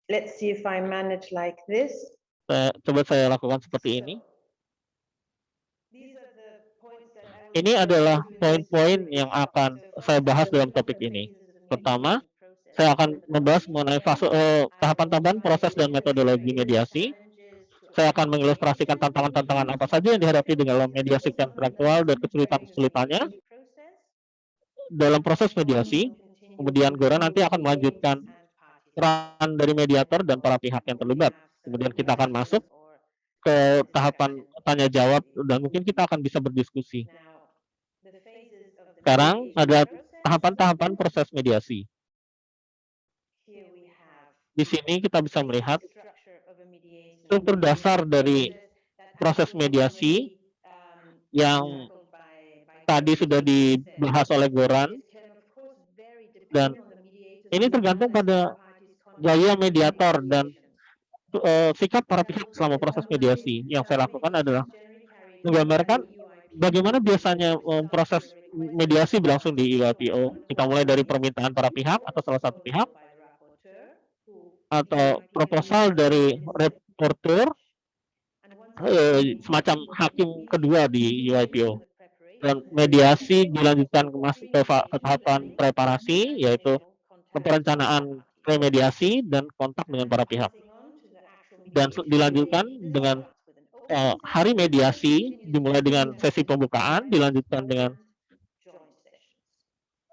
Let's see if I manage like this. Coba saya lakukan seperti ini. These are the points that I will Ini go adalah through in this poin-poin presentation. yang akan So saya first, bahas dalam what are topik the ini. phases of the Pertama, mediation process? saya akan membahas mengenai fase tahapan-tahapan proses dan metodologi mediasi. Saya akan mengilustrasikan tantangan-tantangan apa saja yang dihadapi dalam mediasi kontraktual dan kesulitan-kesulitannya dalam proses mediasi. Kemudian Gora nanti akan melanjutkan peran dari mediator dan para pihak yang terlibat. Kemudian kita akan masuk ke tahapan tanya jawab dan mungkin kita akan bisa berdiskusi. Sekarang ada tahapan-tahapan proses mediasi. Di sini kita bisa melihat struktur dasar dari proses mediasi yang tadi sudah dibahas oleh Goran, dan ini tergantung pada gaya mediator dan sikap para pihak selama proses mediasi. Yang saya lakukan adalah menggambarkan bagaimana biasanya proses mediasi berlangsung di EYPO. Kita mulai dari permintaan para pihak atau salah satu pihak, atau proposal dari reporter, semacam hakim kedua di EYPO. Dan mediasi dilanjutkan ke tahapan preparasi, yaitu perencanaan premediasi dan kontak dengan para pihak. Dan dilanjutkan dengan hari mediasi, dimulai dengan sesi pembukaan, dilanjutkan dengan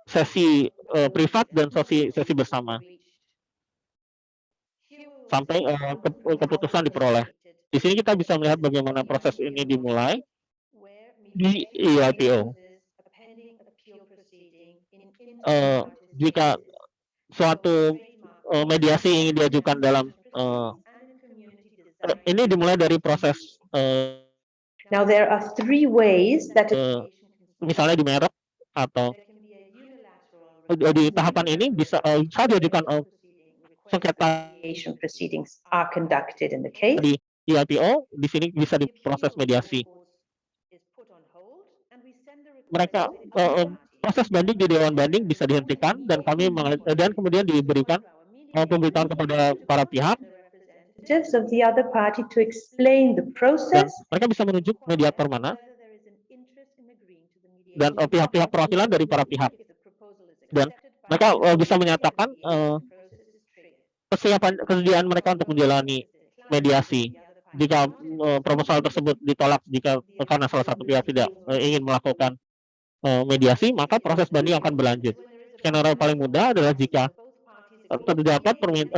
sesi privat dan sesi bersama, sampai keputusan diperoleh. Di sini kita bisa melihat bagaimana proses ini dimulai di EYPO. Jika suatu mediasi ingin diajukan dalam ini dimulai dari proses Now there are three ways that misalnya di merek atau di tahapan ini bisa diajukan sengketa proceedings are conducted in the case. di EYPO. Di sini bisa diproses mediasi. Mereka proses banding di dewan banding bisa dihentikan dan kemudian diberikan pemberitahuan kepada para pihak. Of the other party to explain the process. Dan mereka bisa menunjuk mediator mana dan pihak-pihak perwakilan dari para pihak. Dan mereka bisa menyatakan kesediaan mereka untuk menjalani mediasi. Jika proposal tersebut ditolak karena salah satu pihak tidak ingin melakukan mediasi, maka proses banding akan berlanjut. Skenario paling mudah adalah jika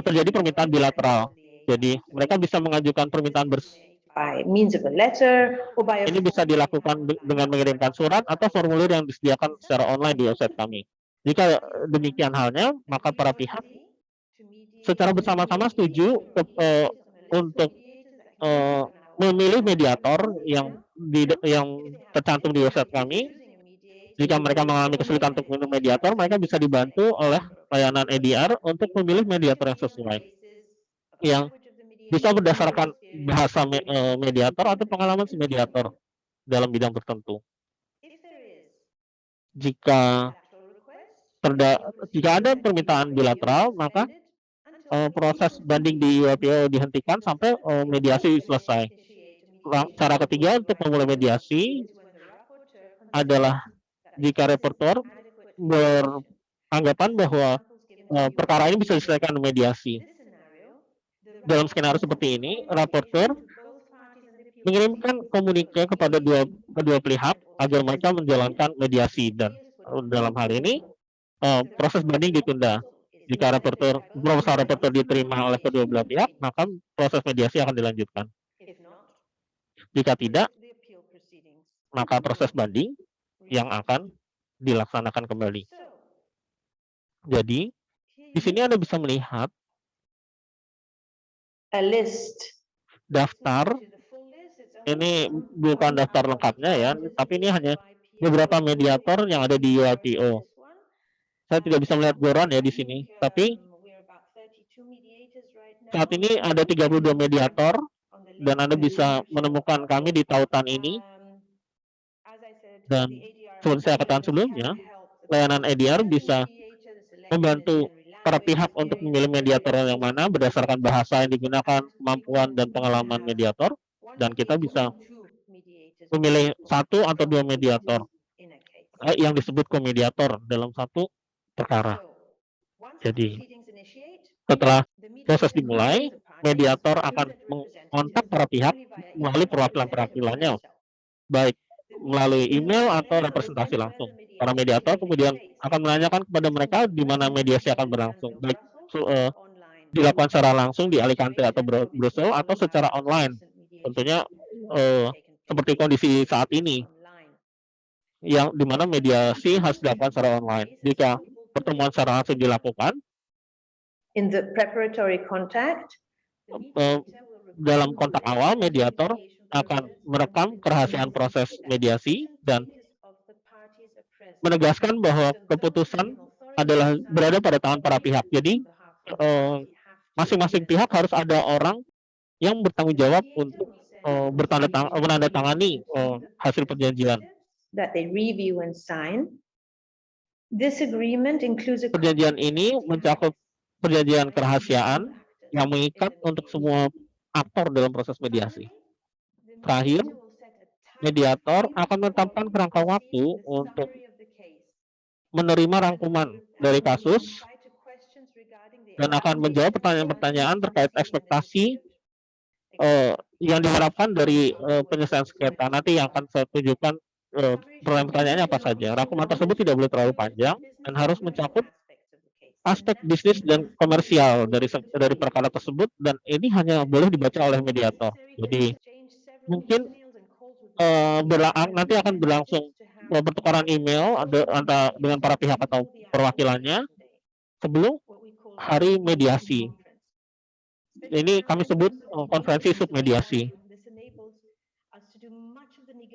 terjadi permintaan bilateral. Jadi mereka bisa mengajukan permintaan by means of a letter or by ini bisa dilakukan dengan mengirimkan surat atau formulir yang disediakan secara online di website kami. Jika demikian halnya, maka para pihak secara bersama-sama setuju untuk memilih mediator yang tercantum di website kami. Jika mereka mengalami kesulitan untuk memilih mediator, mereka bisa dibantu oleh layanan EDR untuk memilih mediator yang sesuai, yang bisa berdasarkan bahasa mediator atau pengalaman si mediator dalam bidang tertentu. Jika ada permintaan bilateral, maka proses banding di EYPO dihentikan sampai mediasi selesai. Cara ketiga untuk memulai mediasi adalah jika reporter beranggapan bahwa perkara ini bisa diselesaikan mediasi. Dalam skenario seperti ini, reporter mengirimkan komunike kepada kedua pihak agar mereka menjalankan mediasi, dan dalam hal ini proses banding ditunda. Jika proposal reporter diterima oleh kedua belah pihak, maka proses mediasi akan dilanjutkan. Jika tidak, maka proses banding yang akan dilaksanakan kembali. Jadi, di sini Anda bisa melihat daftar. Ini bukan daftar lengkapnya ya, tapi ini hanya beberapa mediator yang ada di EYPO. Saya tidak bisa melihat Goran ya di sini, tapi saat ini ada 32 mediator dan Anda bisa menemukan kami di tautan ini. Dan seperti saya katakan sebelumnya, layanan EDR bisa membantu para pihak untuk memilih mediator yang mana berdasarkan bahasa yang digunakan, kemampuan dan pengalaman mediator, dan kita bisa memilih satu atau dua mediator yang disebut komediator dalam satu perkara. Jadi, setelah proses dimulai, mediator akan mengontak para pihak melalui perwakilan-perwakilannya, baik melalui email atau representasi langsung. Para mediator kemudian akan menanyakan kepada mereka di mana mediasi akan berlangsung, baik dilakukan secara langsung di Alicante atau Brussels atau secara online. Tentunya seperti kondisi saat ini, yang di mana mediasi harus dilakukan secara online. Jika pertemuan secara langsung dilakukan, in the preparatory contact, dalam kontak awal, mediator akan merekam kerahasiaan proses mediasi dan menegaskan bahwa keputusan adalah berada pada tangan para pihak. Jadi, masing-masing pihak harus ada orang yang bertanggung jawab untuk menandatangani hasil perjanjian. that they review and sign. This agreement includes a Perjanjian ini mencakup perjanjian kerahasiaan yang mengikat untuk semua aktor dalam proses mediasi. Terakhir, mediator akan menetapkan kerangka waktu untuk menerima rangkuman dari kasus dan akan menjawab pertanyaan-pertanyaan terkait ekspektasi yang diharapkan dari penyelesaian sengketa. Nanti yang akan saya tunjukkan pertanyaannya apa saja. Rangkuman tersebut tidak boleh terlalu panjang dan harus mencakup aspek bisnis dan komersial dari perkara tersebut, dan ini hanya boleh dibaca oleh mediator. Jadi mungkin nanti akan berlangsung pertukaran email antara dengan para pihak atau perwakilannya sebelum hari mediasi. Ini kami sebut konferensi submediasi.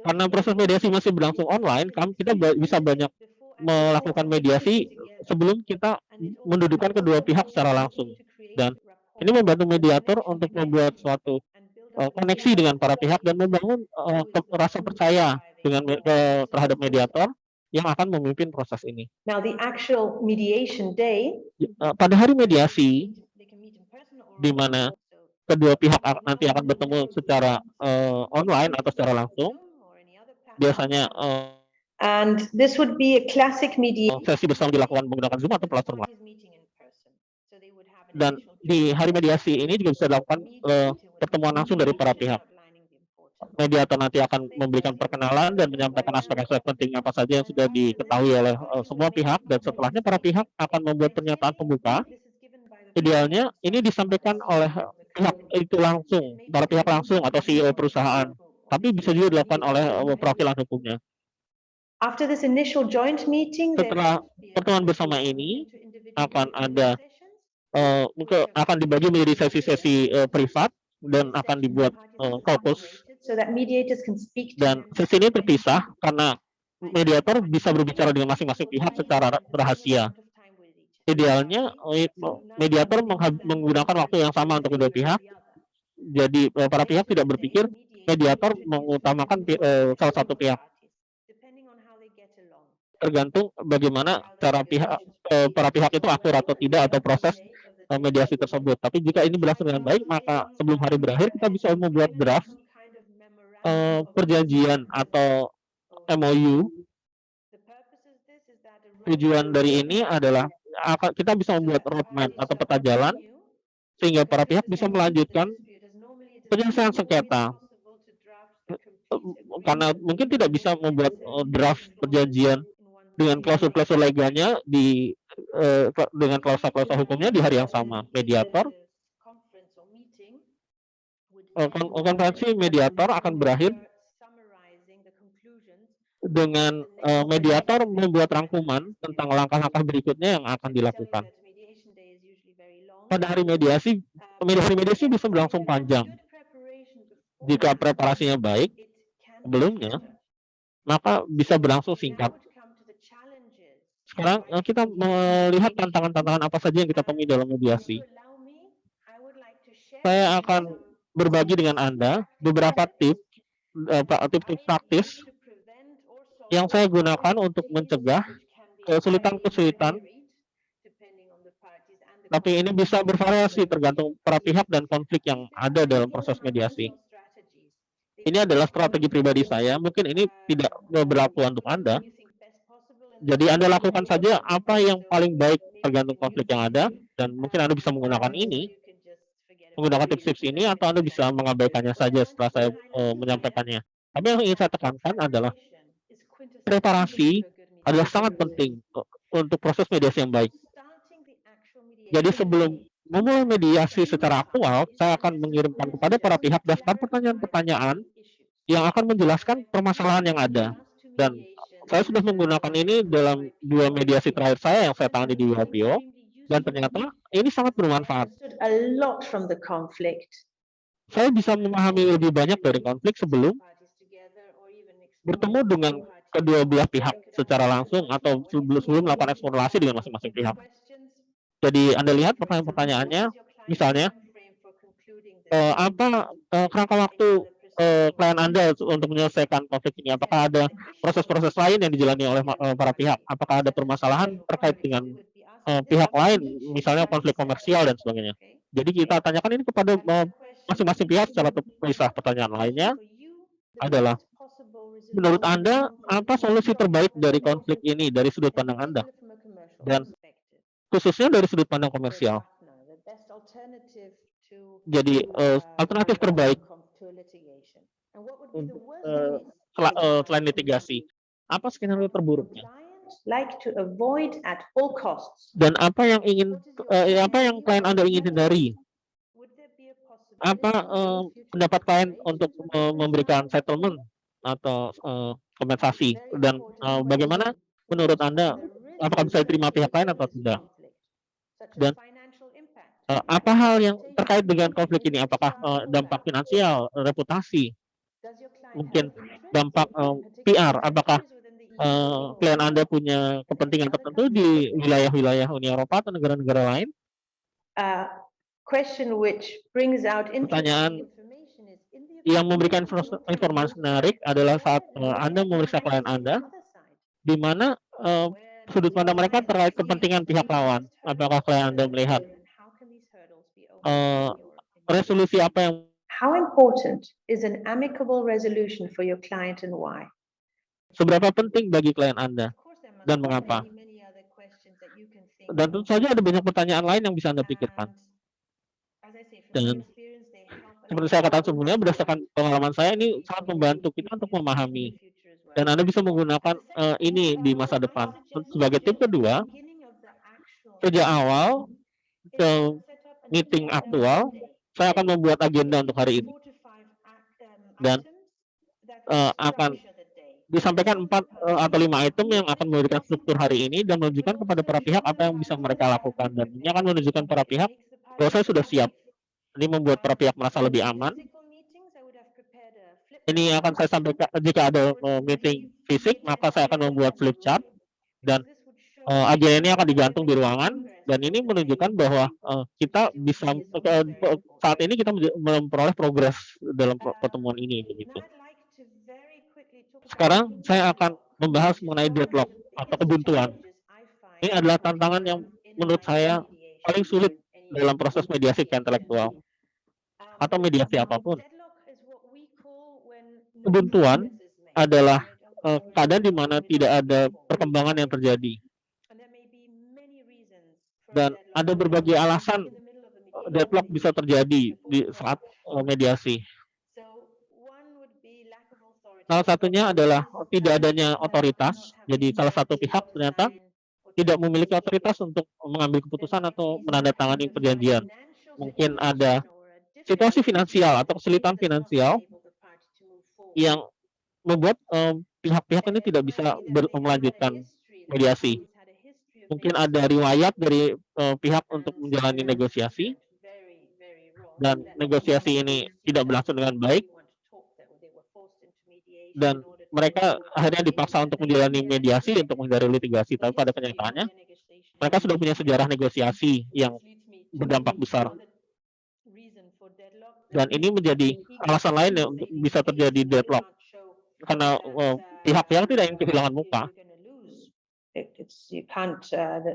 Karena proses mediasi masih berlangsung online, kita bisa banyak melakukan mediasi sebelum kita mendudukkan kedua pihak secara langsung. Dan ini membantu mediator untuk membuat suatu koneksi dengan para pihak dan membangun rasa percaya terhadap mediator yang akan memimpin proses ini. Now, the actual mediation day, pada hari mediasi, di mana kedua pihak nanti akan bertemu secara online atau secara langsung, biasanya and this would be a classic mediation. sesi bersama dilakukan menggunakan Zoom atau platform lain. Dan di hari mediasi ini juga bisa dilakukan pertemuan langsung dari para pihak. Mediator nanti akan memberikan perkenalan dan menyampaikan aspek-aspek penting apa saja yang sudah diketahui oleh semua pihak, dan setelahnya para pihak akan membuat pernyataan pembuka. Idealnya ini disampaikan oleh pihak itu langsung, para pihak langsung atau CEO perusahaan, tapi bisa juga dilakukan oleh perwakilan hukumnya. After this initial joint meeting, setelah pertemuan bersama ini akan ada akan dibagi menjadi sesi-sesi privat dan akan dibuat caucus, so that mediators can speak to dan sesi ini terpisah karena mediator bisa berbicara dengan masing-masing pihak secara rahasia. Idealnya mediator menggunakan waktu yang sama untuk kedua pihak. Jadi para pihak tidak berpikir mediator mengutamakan salah satu pihak. Tergantung bagaimana cara para pihak itu akur atau tidak atau proses mediasi tersebut. Tapi jika ini berlangsung dengan baik, maka sebelum hari berakhir kita bisa membuat draft perjanjian atau MOU. Tujuan dari ini adalah kita bisa membuat roadmap atau peta jalan sehingga para pihak bisa melanjutkan penyelesaian sengketa. Karena mungkin tidak bisa membuat draft perjanjian dengan klausul-klausul legalnya dengan klausul-klausul hukumnya di hari yang sama. Mediator konferensi mediator akan berakhir dengan mediator membuat rangkuman tentang langkah-langkah berikutnya yang akan dilakukan. Pada hari mediasi bisa berlangsung panjang. Jika preparasinya baik sebelumnya, maka bisa berlangsung singkat. Sekarang kita melihat tantangan-tantangan apa saja yang kita temui dalam mediasi. Saya akan berbagi dengan Anda beberapa tips praktis yang saya gunakan untuk mencegah kesulitan-kesulitan Tapi ini bisa bervariasi tergantung para pihak dan konflik yang ada dalam proses mediasi. Ini adalah strategi pribadi saya, mungkin ini tidak berlaku untuk Anda. Jadi Anda lakukan saja apa yang paling baik tergantung konflik yang ada, dan mungkin Anda bisa menggunakan ini, menggunakan tips-tips ini, atau Anda bisa mengabaikannya saja setelah saya menyampaikannya. Tapi yang ingin saya tekankan adalah preparasi adalah sangat penting untuk proses mediasi yang baik. Jadi sebelum memulai mediasi secara aktual, saya akan mengirimkan kepada para pihak daftar pertanyaan-pertanyaan yang akan menjelaskan permasalahan yang ada. Dan saya sudah menggunakan ini dalam 2 mediasi terakhir saya yang saya tangani di WPO, dan ternyata ini sangat bermanfaat. A lot from the conflict. Saya bisa memahami lebih banyak dari konflik sebelum bertemu dengan kedua belah pihak secara langsung atau sebelum melakukan eksplorasi dengan masing-masing pihak. Jadi Anda lihat pertanyaan-pertanyaannya, misalnya, apa kerangka waktu klien Anda untuk menyelesaikan konflik ini? Apakah ada proses-proses lain yang dijalani oleh para pihak? Apakah ada permasalahan terkait dengan pihak lain, misalnya konflik komersial dan sebagainya? Jadi kita tanyakan ini kepada masing-masing pihak secara terpisah. Pertanyaan lainnya adalah, menurut Anda, apa solusi terbaik dari konflik ini dari sudut pandang Anda? Dan khususnya dari sudut pandang komersial. Jadi alternatif terbaik untuk selain litigasi, apa skenario terburuknya? Like to avoid at all costs. Dan apa yang klien Anda ingin hindari? Apa pendapat klien untuk memberikan settlement atau kompensasi? Dan bagaimana menurut Anda, apakah bisa diterima pihak lain atau tidak? Dan apa hal yang terkait dengan konflik ini? Apakah dampak finansial, reputasi, mungkin dampak PR? Apakah klien Anda punya kepentingan tertentu di wilayah-wilayah Uni Eropa atau negara-negara lain? Pertanyaan yang memberikan informasi menarik adalah saat Anda memeriksa klien Anda, di mana sudut pandang mereka terkait kepentingan pihak lawan. Apakah klien Anda melihat resolusi apa yang How important is an amicable resolution for your client and why? Seberapa penting bagi klien Anda dan mengapa? Dan tentu saja ada banyak pertanyaan lain yang bisa Anda pikirkan. Dan seperti saya katakan sebelumnya, berdasarkan pengalaman saya, ini sangat membantu kita untuk memahami. Dan Anda bisa menggunakan ini di masa depan. Sebagai tip kedua, sejak awal ke meeting aktual, saya akan membuat agenda untuk hari ini. Dan akan disampaikan 4 atau 5 item yang akan memberikan struktur hari ini dan menunjukkan kepada para pihak apa yang bisa mereka lakukan. Dan ini akan menunjukkan para pihak bahwa saya sudah siap. Ini membuat para pihak merasa lebih aman. Ini akan saya sampaikan jika ada meeting fisik, maka saya akan membuat flip chart, dan agenda ini akan digantung di ruangan, dan ini menunjukkan bahwa kita bisa saat ini kita memperoleh progres dalam pertemuan ini, begitu. Sekarang saya akan membahas mengenai deadlock atau kebuntuan. Ini adalah tantangan yang menurut saya paling sulit dalam proses mediasi intelektual atau mediasi apapun. Kebuntuan adalah keadaan di mana tidak ada perkembangan yang terjadi. Dan ada berbagai alasan deadlock bisa terjadi di saat mediasi. Salah satunya adalah tidak adanya otoritas. Jadi salah satu pihak ternyata tidak memiliki otoritas untuk mengambil keputusan atau menandatangani perjanjian. Mungkin ada situasi finansial atau kesulitan finansial yang membuat pihak-pihak ini tidak bisa melanjutkan mediasi. Mungkin ada riwayat dari pihak untuk menjalani negosiasi, dan negosiasi ini tidak berlangsung dengan baik, dan mereka akhirnya dipaksa untuk menjalani mediasi untuk menghindari litigasi. Tapi pada kenyataannya, mereka sudah punya sejarah negosiasi yang berdampak besar. Dan ini menjadi alasan lain yang bisa terjadi deadlock. Karena pihak-pihak tidak ingin kehilangan muka. You can't,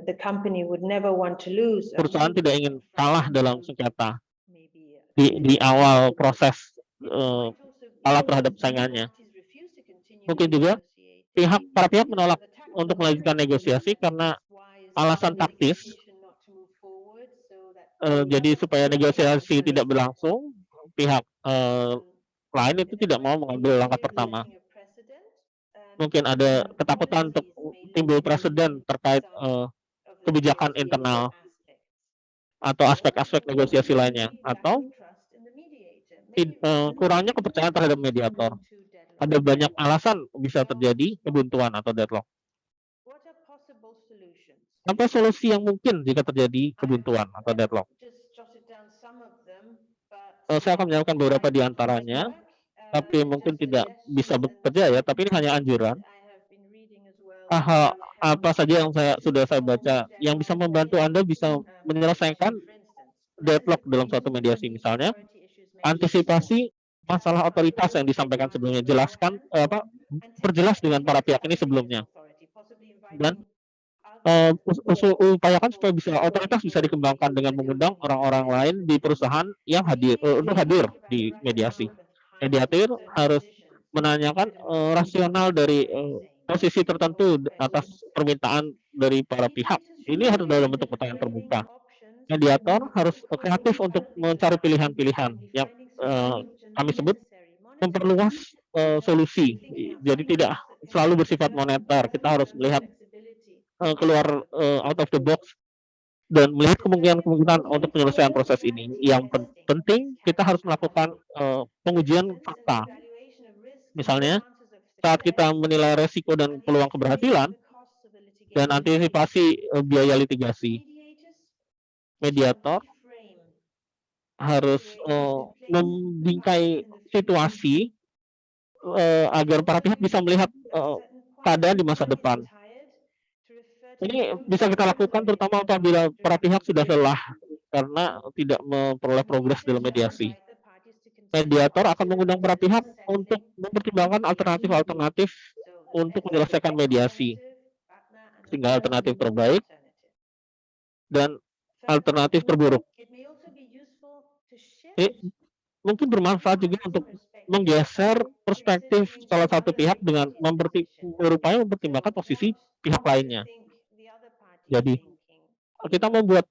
the company would never want to lose. Perusahaan tidak ingin kalah dalam sengketa Maybe, di awal proses it eh, might also be kalah that terhadap some saingannya. parties refuse to continue Mungkin juga negotiating para pihak because menolak of a tactical untuk melanjutkan reason. negosiasi karena It's wise alasan for the taktis, negotiation not to move forward so that jadi the supaya other negosiasi parties tidak berlangsung, pihak lain itu in a tidak mau way mengambil langkah maybe pertama. setting a precedent, Mungkin ada ketakutan untuk policies may timbul limit presiden terkait some of the kebijakan negotiation internal aspects. atau aspek-aspek negosiasi lainnya, atau kurangnya kepercayaan terhadap mediator. Ada banyak alasan bisa terjadi kebuntuan atau deadlock. Apa solusi yang mungkin jika terjadi kebuntuan atau deadlock? Saya akan menyampaikan beberapa di antaranya, tapi mungkin tidak bisa bekerja ya, tapi ini hanya anjuran. Apa saja yang sudah saya baca yang bisa membantu Anda bisa menyelesaikan deadlock dalam suatu mediasi, misalnya antisipasi masalah otoritas yang disampaikan sebelumnya, perjelas dengan para pihak ini sebelumnya, dan upayakan supaya otoritas bisa dikembangkan dengan mengundang orang-orang lain di perusahaan yang untuk hadir di mediasi. Mediator harus menanyakan rasional dari posisi tertentu atas permintaan dari para pihak. Ini harus dalam bentuk pertanyaan terbuka. Mediator harus kreatif untuk mencari pilihan-pilihan yang kami sebut memperluas solusi. Jadi tidak selalu bersifat moneter. Kita harus melihat keluar out of the box dan melihat kemungkinan-kemungkinan untuk penyelesaian proses ini. Yang penting kita harus melakukan pengujian fakta. Misalnya saat kita menilai resiko dan peluang keberhasilan dan antisipasi biaya litigasi, mediator harus membingkai situasi agar para pihak bisa melihat keadaan di masa depan. Ini bisa kita lakukan terutama apabila para pihak sudah lelah karena tidak memperoleh progres dalam mediasi. Mediator akan mengundang para pihak untuk mempertimbangkan alternatif-alternatif untuk menyelesaikan mediasi, sehingga alternatif terbaik dan alternatif terburuk. Mungkin bermanfaat juga untuk menggeser perspektif salah satu pihak dengan berupaya mempertimbangkan posisi pihak lainnya. Jadi kita membuat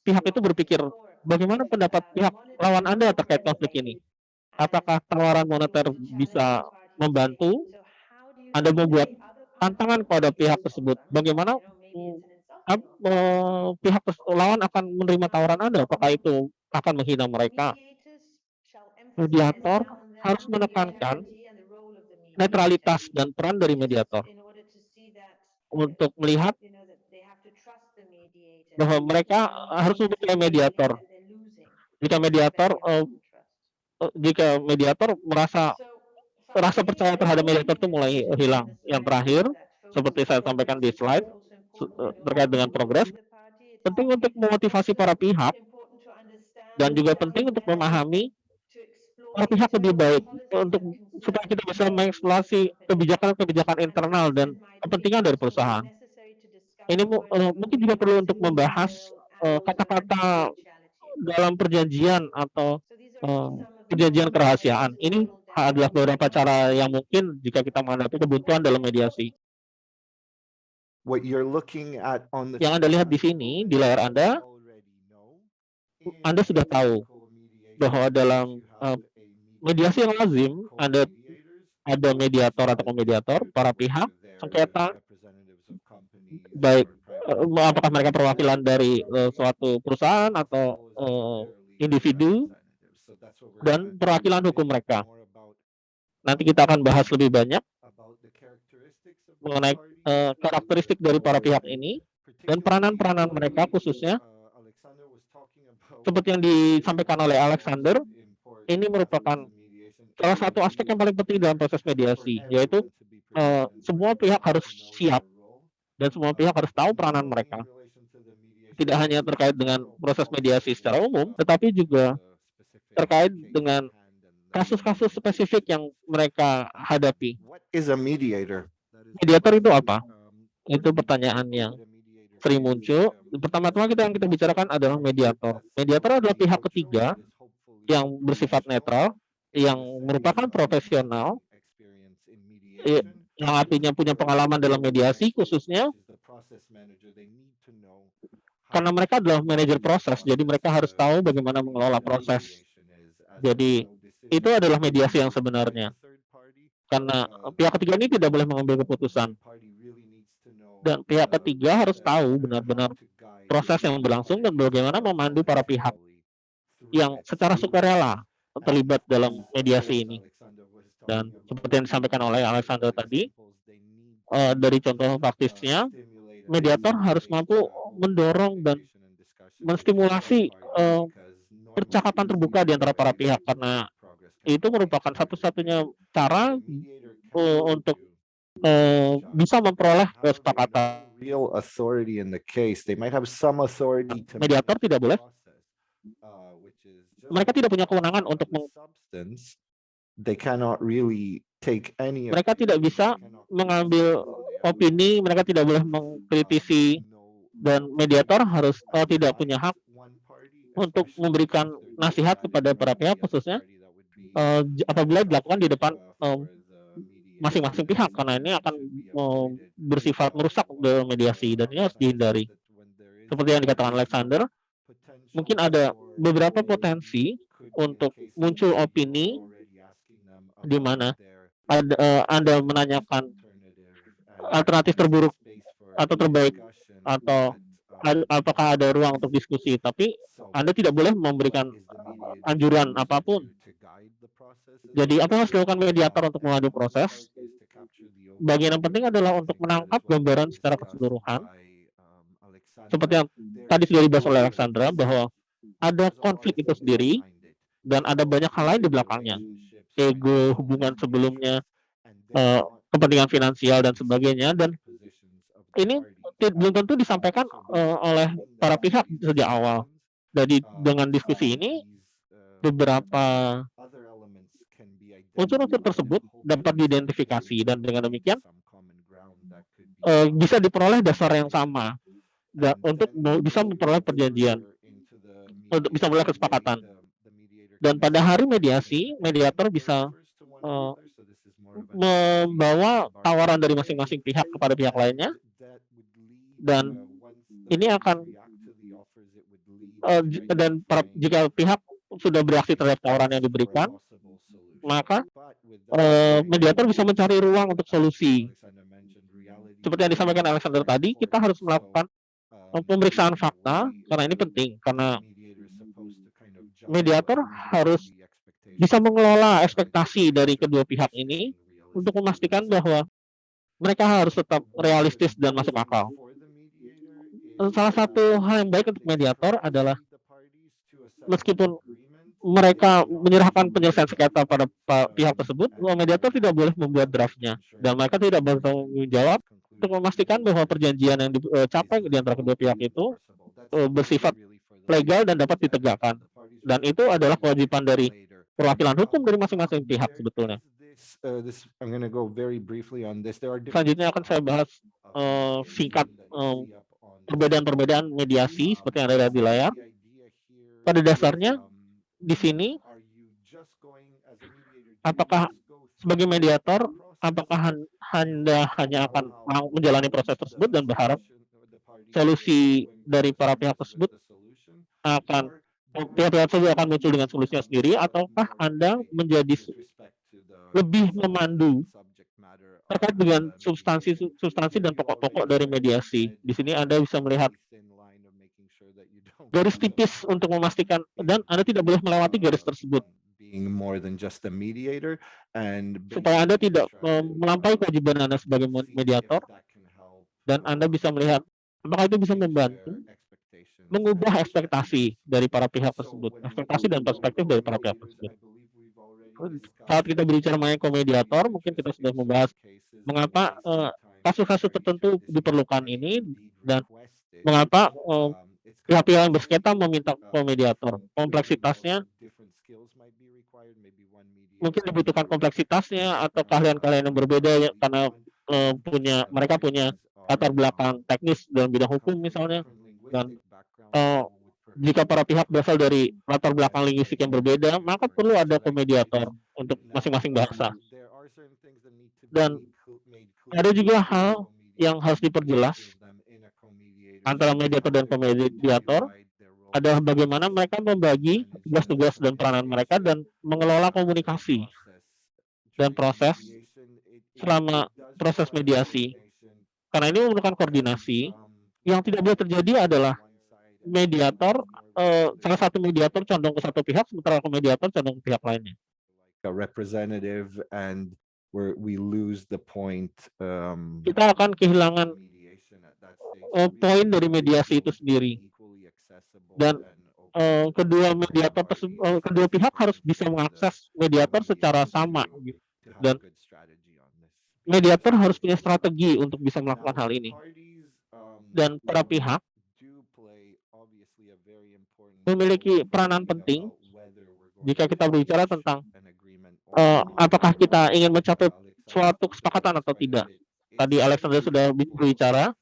pihak itu berpikir, bagaimana pendapat pihak lawan Anda terkait konflik ini? Apakah tawaran moneter bisa membantu? Anda membuat tantangan pada pihak tersebut. Bagaimana pihak lawan akan menerima tawaran Anda? Apakah itu akan menghina mereka? Mediator harus menekankan netralitas dan peran dari mediator untuk melihat bahwa mereka harus mempercayai mediator. Jika mediator merasa rasa percaya terhadap mediator itu mulai hilang. Yang terakhir, seperti saya sampaikan di slide terkait dengan progres, penting untuk memotivasi para pihak dan juga penting untuk memahami para pihak lebih baik supaya kita bisa mengeksplorasi kebijakan-kebijakan internal dan kepentingan dari perusahaan. Ini mungkin juga perlu untuk membahas kata-kata dalam perjanjian atau perjanjian kerahasiaan. Ini adalah beberapa cara yang mungkin jika kita menghadapi kebuntuan dalam mediasi. Yang Anda lihat di sini, di layar Anda sudah tahu bahwa dalam mediasi yang lazim, ada mediator atau komediator, para pihak, sengketa, baik apakah mereka perwakilan dari suatu perusahaan atau individu, dan perwakilan hukum mereka. Nanti kita akan bahas lebih banyak mengenai karakteristik dari para pihak ini dan peranan-peranan mereka, khususnya seperti yang disampaikan oleh Alexander. Ini merupakan salah satu aspek yang paling penting dalam proses mediasi, yaitu semua pihak harus siap dan semua pihak harus tahu peranan mereka. Tidak hanya terkait dengan proses mediasi secara umum, tetapi juga terkait dengan kasus-kasus spesifik yang mereka hadapi. Mediator itu apa? Itu pertanyaan yang sering muncul. Pertama-tama yang kita bicarakan adalah mediator. Mediator adalah pihak ketiga yang bersifat netral, yang merupakan profesional, yang artinya punya pengalaman dalam mediasi khususnya karena mereka adalah manajer proses, jadi mereka harus tahu bagaimana mengelola proses. Jadi itu adalah mediasi yang sebenarnya. Karena pihak ketiga ini tidak boleh mengambil keputusan. Dan pihak ketiga harus tahu benar-benar proses yang berlangsung dan bagaimana memandu para pihak yang secara sukarela terlibat dalam mediasi ini. Dan seperti yang disampaikan oleh Alexander tadi, dari contoh praktisnya, mediator harus mampu mendorong dan menstimulasi percakapan terbuka di antara para pihak karena itu merupakan satu-satunya cara untuk bisa memperoleh kesepakatan. Real authority in the case. They might have some authority to Mediator tidak boleh, mereka tidak punya kewenangan untuk substance. They cannot really take any. Mereka tidak bisa mengambil opini, mereka tidak boleh mengkritisi, dan mediator harus tidak punya hak untuk memberikan nasihat kepada para pihak khususnya apabila dilakukan di depan masing-masing pihak karena ini akan bersifat merusak dalam mediasi dan ini harus dihindari. Seperti yang dikatakan Alexander, mungkin ada beberapa potensi untuk muncul opini di mana Anda menanyakan alternatif terburuk atau terbaik atau apakah ada ruang untuk diskusi, tapi Anda tidak boleh memberikan anjuran apapun. Jadi apa yang harus dilakukan mediator untuk memandu proses? Bagian yang penting adalah untuk menangkap gambaran secara keseluruhan. Seperti yang tadi sudah dibahas oleh Alexandra, bahwa ada konflik itu sendiri dan ada banyak hal lain di belakangnya. Ego, hubungan sebelumnya, kepentingan finansial dan sebagainya, dan ini belum tentu disampaikan oleh para pihak sejak awal. Jadi dengan diskusi ini beberapa unsur-unsur tersebut dapat diidentifikasi dan dengan demikian bisa diperoleh dasar yang sama untuk bisa memperoleh perjanjian, untuk bisa memperoleh kesepakatan. Dan pada hari mediasi, mediator bisa membawa tawaran dari masing-masing pihak kepada pihak lainnya, dan ini akan jika pihak sudah bereaksi terhadap tawaran yang diberikan, maka mediator bisa mencari ruang untuk solusi. Seperti yang disampaikan Alexander tadi, kita harus melakukan pemeriksaan fakta karena ini penting, karena mediator harus bisa mengelola ekspektasi dari kedua pihak ini untuk memastikan bahwa mereka harus tetap realistis dan masuk akal. Salah satu hal yang baik untuk mediator adalah meskipun mereka menyerahkan penyelesaian sengketa pada pihak tersebut, mediator tidak boleh membuat draftnya dan mereka tidak bertanggung jawab untuk memastikan bahwa perjanjian yang dicapai di antara kedua pihak itu bersifat legal dan dapat ditegakkan. Dan itu adalah kewajiban dari perwakilan hukum dari masing-masing pihak sebetulnya. Selanjutnya akan saya bahas singkat perbedaan-perbedaan mediasi seperti yang ada di layar. Pada dasarnya di sini, apakah sebagai mediator, apakah Anda hanya akan menjalani proses tersebut dan berharap solusi dari para pihak tersebut pihak-pihak tersebut akan muncul dengan solusinya sendiri, ataukah Anda menjadi lebih memandu terkait dengan substansi dan pokok-pokok dari mediasi. Di sini Anda bisa melihat garis tipis untuk memastikan, dan Anda tidak boleh melewati garis tersebut. Supaya Anda tidak melampaui kewajiban Anda sebagai mediator, dan Anda bisa melihat apakah itu bisa membantu mengubah ekspektasi dari para pihak tersebut, ekspektasi dan perspektif dari para pihak tersebut. Saat kita berbicara mengenai komediator, mungkin kita sudah membahas mengapa kasus-kasus tertentu diperlukan ini dan mengapa pihak-pihak yang bersengketa meminta komediator. Kompleksitasnya mungkin dibutuhkan kompleksitasnya atau keahlian-keahlian yang berbeda karena mereka punya latar belakang teknis dalam bidang hukum misalnya, dan jika para pihak berasal dari latar belakang linguistik yang berbeda, maka perlu ada komediator untuk masing-masing bahasa. Dan ada juga hal yang harus diperjelas antara mediator dan komediator adalah bagaimana mereka membagi tugas-tugas dan peranan mereka dan mengelola komunikasi dan proses selama proses mediasi. Karena ini memerlukan koordinasi. Yang tidak boleh terjadi adalah mediator, salah satu mediator condong ke satu pihak, sementara komediator condong ke pihak lainnya. A representative and we lose the point. Kita akan kehilangan poin dari mediasi itu sendiri. Dan kedua mediator tersebut, kedua pihak harus bisa mengakses mediator secara sama, gitu. Dan mediator harus punya strategi untuk bisa melakukan hal ini. Dan para pihak memiliki peranan penting jika kita berbicara tentang apakah kita ingin mencapai suatu kesepakatan atau tidak. Tadi Alexander sudah berbicara,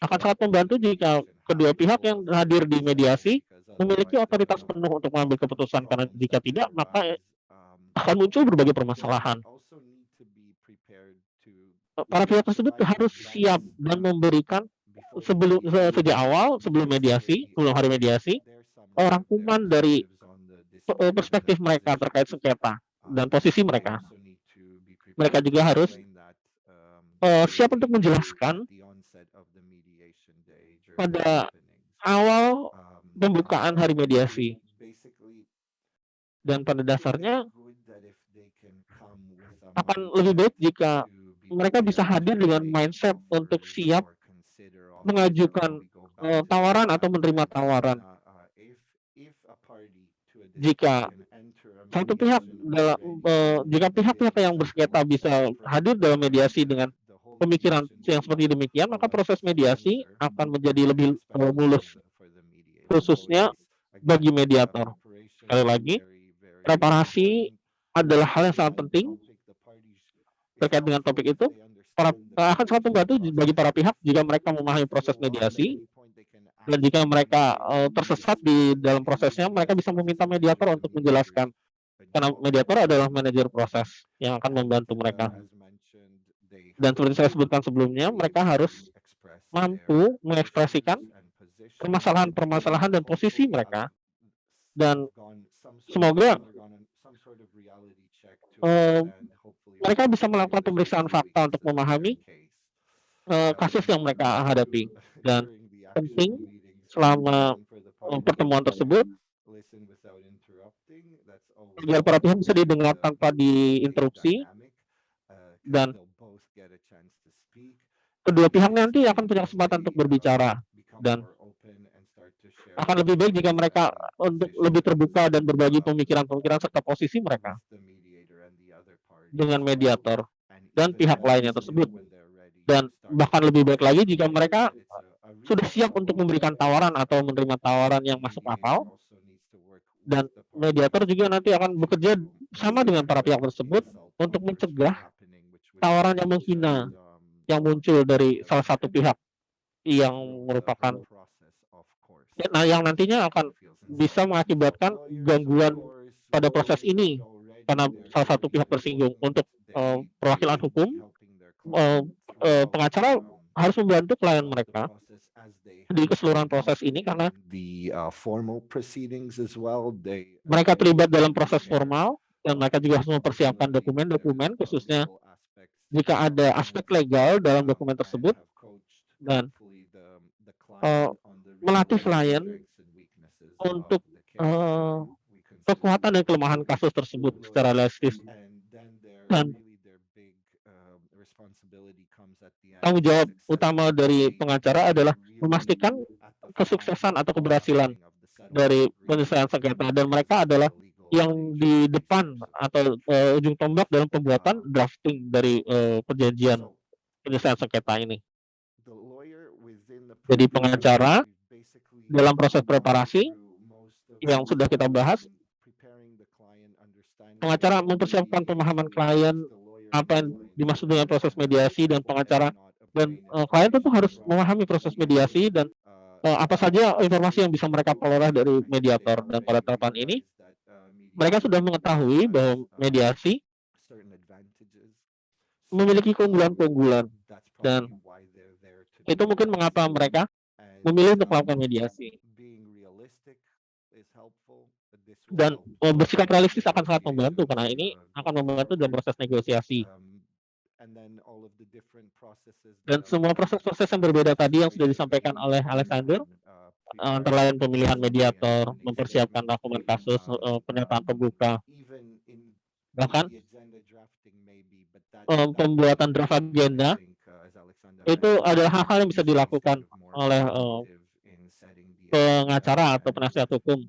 akan sangat membantu jika kedua pihak yang hadir di mediasi memiliki otoritas penuh untuk mengambil keputusan, karena jika tidak, maka akan muncul berbagai permasalahan. Para pihak tersebut harus siap dan memberikan sejak awal, sebelum hari mediasi, rangkuman dari perspektif mereka terkait sengketa dan posisi mereka. Mereka juga harus siap untuk menjelaskan pada awal pembukaan hari mediasi. Dan pada dasarnya akan lebih baik jika mereka bisa hadir dengan mindset untuk siap mengajukan tawaran atau menerima tawaran. Jika satu pihak jika pihak-pihak yang bersengketa bisa hadir dalam mediasi dengan pemikiran yang seperti demikian, maka proses mediasi akan menjadi lebih mulus, khususnya bagi mediator. Sekali lagi, preparasi adalah hal yang sangat penting terkait dengan topik itu. Akan sangat membantu bagi para pihak jika mereka memahami proses mediasi, dan jika mereka tersesat di dalam prosesnya, mereka bisa meminta mediator untuk menjelaskan, karena mediator adalah manajer proses yang akan membantu mereka. Dan seperti saya sebutkan sebelumnya, mereka harus mampu mengekspresikan permasalahan-permasalahan dan posisi mereka, dan semoga mereka bisa melakukan pemeriksaan fakta untuk memahami kasus yang mereka hadapi. Dan penting selama pertemuan tersebut agar para pihak bisa didengar tanpa diinterupsi, dan kedua pihak nanti akan punya kesempatan untuk berbicara, dan akan lebih baik jika mereka untuk lebih terbuka dan berbagi pemikiran-pemikiran serta posisi mereka dengan mediator dan pihak lainnya tersebut. Dan bahkan lebih baik lagi jika mereka sudah siap untuk memberikan tawaran atau menerima tawaran yang masuk akal, dan mediator juga nanti akan bekerja sama dengan para pihak tersebut untuk mencegah tawaran yang menghina yang muncul dari salah satu pihak yang merupakan yang nantinya akan bisa mengakibatkan gangguan pada proses ini karena salah satu pihak tersinggung. Untuk perwakilan hukum, pengacara harus membantu klien mereka di keseluruhan proses ini, karena mereka terlibat dalam proses formal, dan mereka juga harus mempersiapkan dokumen-dokumen, khususnya jika ada aspek legal dalam dokumen tersebut, dan melatih klien untuk kekuatan dan kelemahan kasus tersebut secara realistis. Dan tanggung jawab utama dari pengacara adalah memastikan kesuksesan atau keberhasilan dari penyelesaian sengketa, dan mereka adalah yang di depan atau ujung tombak dalam pembuatan drafting dari perjanjian penyelesaian sengketa ini. Jadi pengacara dalam proses preparasi yang sudah kita bahas, pengacara mempersiapkan pemahaman klien apa yang dimaksud dengan proses mediasi, dan pengacara Dan klien tentu harus memahami proses mediasi dan apa saja informasi yang bisa mereka peroleh dari mediator. Dan pada tahapan ini, mereka sudah mengetahui bahwa mediasi memiliki keunggulan-keunggulan, dan itu mungkin mengapa mereka memilih untuk melakukan mediasi. Dan bersikap realistis akan sangat membantu, karena ini akan membantu dalam proses negosiasi. Dan semua proses-proses yang berbeda tadi yang sudah disampaikan oleh Alexander, antara lain pemilihan mediator, mempersiapkan dokumen kasus, pernyataan pembuka, bahkan pembuatan draft agenda, itu adalah hal-hal yang bisa dilakukan oleh pengacara atau penasihat hukum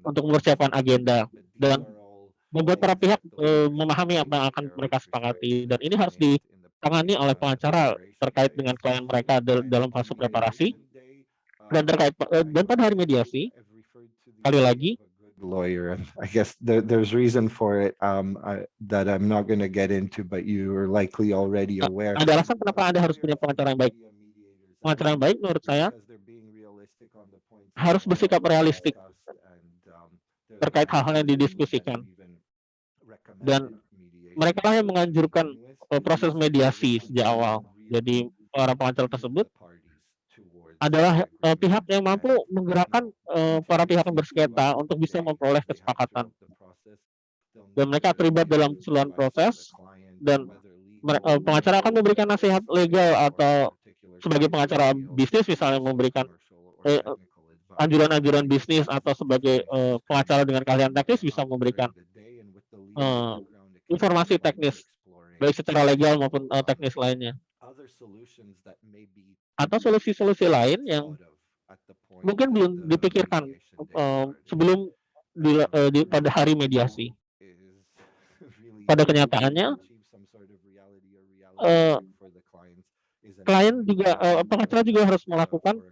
untuk mempersiapkan agenda dan membuat para pihak memahami apa yang akan mereka sepakati. Dan ini harus ditangani oleh pengacara terkait dengan klien mereka dalam fase preparasi dan terkait dan pada hari mediasi. Sekali lagi, lawyer, I guess there's reason for it that I'm not going to get into, but you are likely already aware. Ada alasan kenapa Anda harus punya pengacara yang baik. Pengacara yang baik menurut saya harus bersikap realistik terkait hal-hal yang didiskusikan. Dan mereka lah yang menganjurkan proses mediasi sejak awal. Jadi para pengacara tersebut adalah pihak yang mampu menggerakkan para pihak yang bersengketa untuk bisa memperoleh kesepakatan. Dan mereka terlibat dalam keseluruhan proses, dan pengacara akan memberikan nasihat legal atau sebagai pengacara bisnis misalnya memberikan anjuran-anjuran bisnis, atau sebagai pengacara dengan keahlian teknis bisa memberikan informasi teknis baik secara legal maupun teknis lainnya, atau solusi-solusi lain yang mungkin belum dipikirkan sebelum pada hari mediasi. Pada kenyataannya, klien juga pengacara juga harus melakukan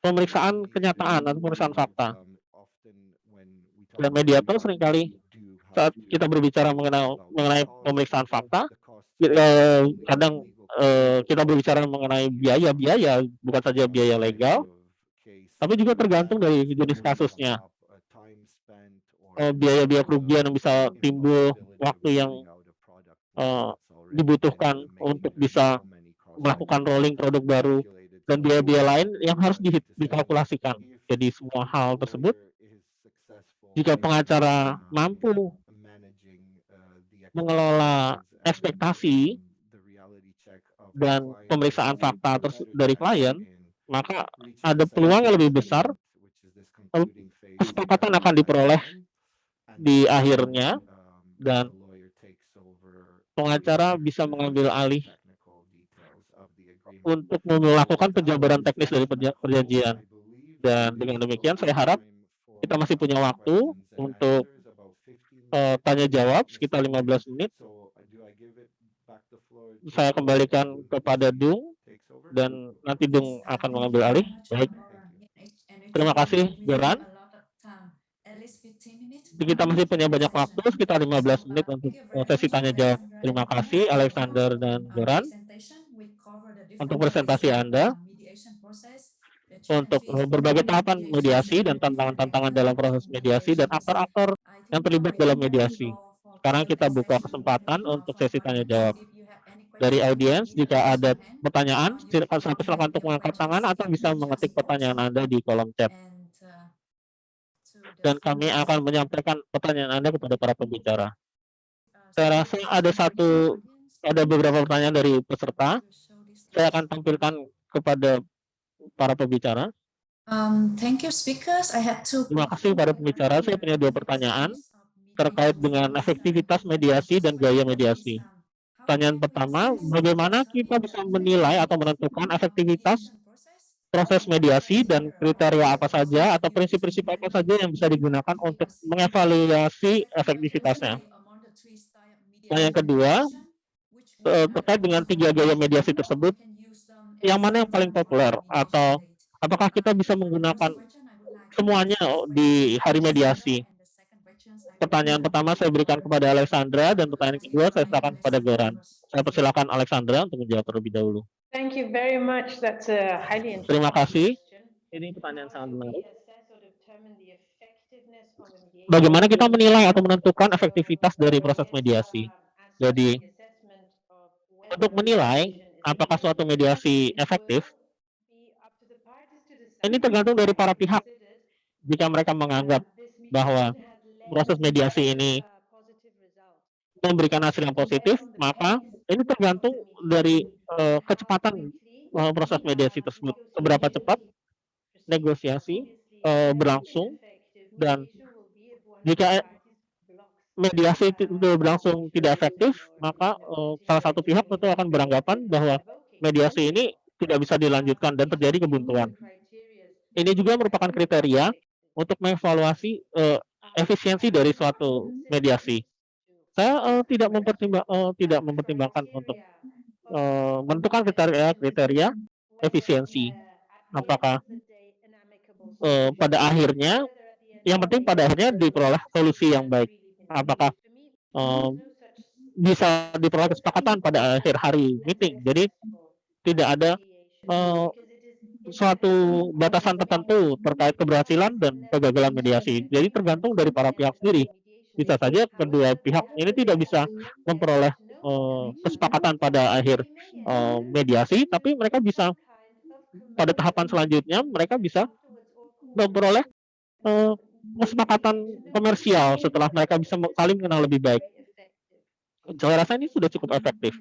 pemeriksaan kenyataan atau pemeriksaan fakta. Dan mediator seringkali saat kita berbicara mengenai pemeriksaan fakta, kadang kita berbicara mengenai biaya-biaya, bukan saja biaya legal, tapi juga tergantung dari jenis kasusnya. Biaya-biaya kerugian yang bisa timbul, waktu yang dibutuhkan untuk bisa melakukan rolling produk baru, dan biaya-biaya lain yang harus dikalkulasikan. Jadi semua hal tersebut, jika pengacara mampu mengelola ekspektasi dan pemeriksaan fakta dari klien, maka ada peluang yang lebih besar kesepakatan akan diperoleh di akhirnya, dan pengacara bisa mengambil alih untuk melakukan penjabaran teknis dari perjanjian. Dan dengan demikian saya harap kita masih punya waktu untuk tanya jawab sekitar 15 menit. Saya kembalikan kepada Dung, dan nanti Dung akan mengambil alih. Baik. Terima kasih, Goran. Kita masih punya banyak waktu, sekitar 15 menit untuk sesi tanya jawab. Terima kasih Alexander dan Goran untuk presentasi Anda untuk berbagai tahapan mediasi dan tantangan-tantangan dalam proses mediasi dan aktor-aktor yang terlibat dalam mediasi. Sekarang kita buka kesempatan untuk sesi tanya jawab dari audiens. Jika ada pertanyaan, silakan untuk mengangkat tangan atau bisa mengetik pertanyaan Anda di kolom chat. Dan kami akan menyampaikan pertanyaan Anda kepada para pembicara. Saya rasa ada beberapa pertanyaan dari peserta. Saya akan tampilkan kepada para pembicara. Terima kasih kepada pembicara. Saya punya 2 pertanyaan terkait dengan efektivitas mediasi dan gaya mediasi. Pertanyaan pertama, bagaimana kita bisa menilai atau menentukan efektivitas proses mediasi, dan kriteria apa saja atau prinsip-prinsip apa saja yang bisa digunakan untuk mengevaluasi efektivitasnya. Yang kedua, terkait dengan 3 gaya mediasi tersebut, yang mana yang paling populer, atau apakah kita bisa menggunakan semuanya di hari mediasi? Pertanyaan pertama saya berikan kepada Alexandra dan pertanyaan kedua saya serahkan kepada Goran. Saya persilakan Alexandra untuk menjawab terlebih dahulu. Thank you very much. That's a highly Terima kasih. interesting question. Ini pertanyaan sangat How do we menarik. assess or determine the effectiveness of a mediation? Bagaimana kita menilai atau menentukan efektivitas dari proses mediasi? Jadi, untuk menilai apakah suatu mediasi efektif, ini tergantung dari para pihak. Jika mereka menganggap bahwa proses mediasi ini memberikan hasil yang positif, maka ini tergantung dari kecepatan proses mediasi tersebut. Seberapa cepat negosiasi berlangsung, dan jika mediasi itu berlangsung tidak efektif, maka salah satu pihak tentu akan beranggapan bahwa mediasi ini tidak bisa dilanjutkan dan terjadi kebuntuan. Ini juga merupakan kriteria untuk mengevaluasi efisiensi dari suatu mediasi. Saya tidak mempertimbangkan untuk menentukan kriteria efisiensi. Apakah pada akhirnya, yang penting pada akhirnya diperoleh solusi yang baik. Apakah bisa diperoleh kesepakatan pada akhir hari meeting. Jadi tidak ada suatu batasan tertentu terkait keberhasilan dan kegagalan mediasi. Jadi tergantung dari para pihak sendiri. Bisa saja kedua pihak ini tidak bisa memperoleh kesepakatan pada akhir mediasi, tapi mereka bisa pada tahapan selanjutnya mereka bisa memperoleh kesepakatan komersial setelah mereka bisa saling mengenal lebih baik. Saya rasa ini sudah cukup efektif